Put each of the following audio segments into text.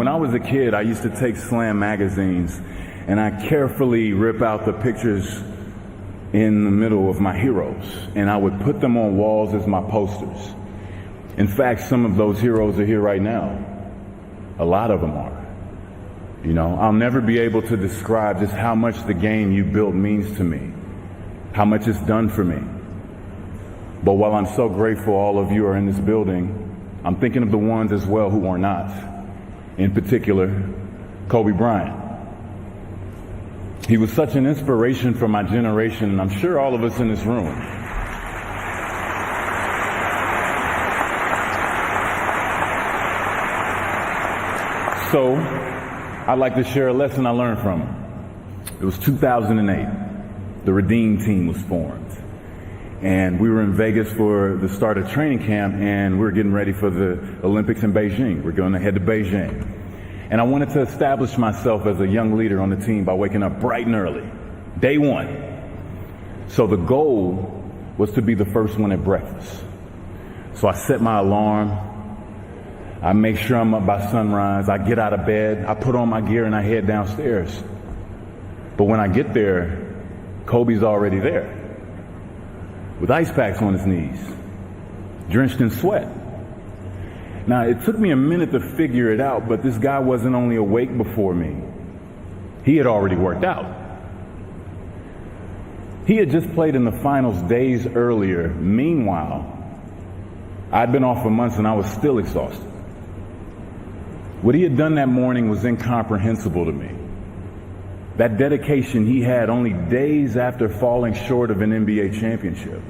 when I was a kid, I used to take Slam magazines and I carefully rip out the pictures in the middle of my heroes, and I would put them on walls as my posters. In fact, some of those heroes are here right now. A lot of them are. You know, I'll never be able to describe just how much the game you built means to me, how much it's done for me. But while I'm so grateful all of you are in this building, I'm thinking of the ones as well who are not. In particular, Kobe Bryant. He was such an inspiration for my generation, and I'm sure all of us in this room. So, I'd like to share a lesson I learned from him. It was 2008. The Redeem team was formed. And we were in Vegas for the start of training camp, and we were getting ready for the Olympics in Beijing. We're going to head to Beijing. And I wanted to establish myself as a young leader on the team by waking up bright and early, day one. So the goal was to be the first one at breakfast. So I set my alarm. I make sure I'm up by sunrise. I get out of bed. I put on my gear and I head downstairs. But when I get there, Kobe's already there, with ice packs on his knees, drenched in sweat. Now, it took me a minute to figure it out, but this guy wasn't only awake before me. He had already worked out. He had just played in the finals days earlier. Meanwhile, I'd been off for months and I was still exhausted. What he had done that morning was incomprehensible to me. That dedication he had only days after falling short of an NBA championship.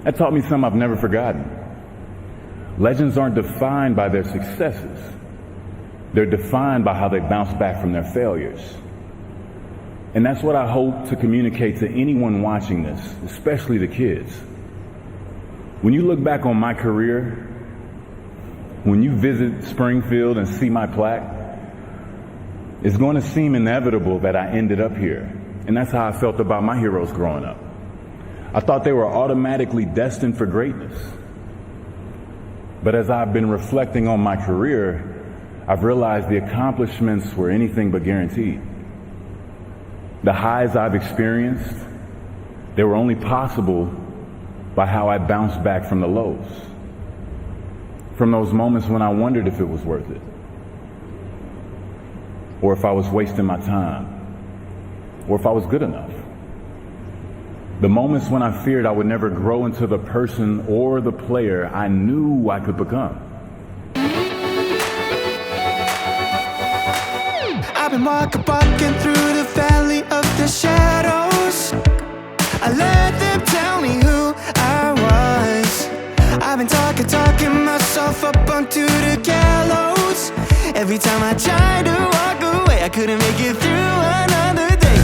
That taught me something I've never forgotten. Legends aren't defined by their successes. They're defined by how they bounce back from their failures. And that's what I hope to communicate to anyone watching this, especially the kids. When you look back on my career, when you visit Springfield and see my plaque, it's going to seem inevitable that I ended up here. And that's how I felt about my heroes growing up. I thought they were automatically destined for greatness. But as I've been reflecting on my career, I've realized the accomplishments were anything but guaranteed. The highs I've experienced, they were only possible by how I bounced back from the lows. From those moments when I wondered if it was worth it, or if I was wasting my time, or if I was good enough. The moments when I feared I would never grow into the person or the player I knew I could become. I've been walking through the valley of the shadows. I let them tell me who I was. I've been talking myself up onto the gallows. Every time I tried to walk away, I couldn't make it through another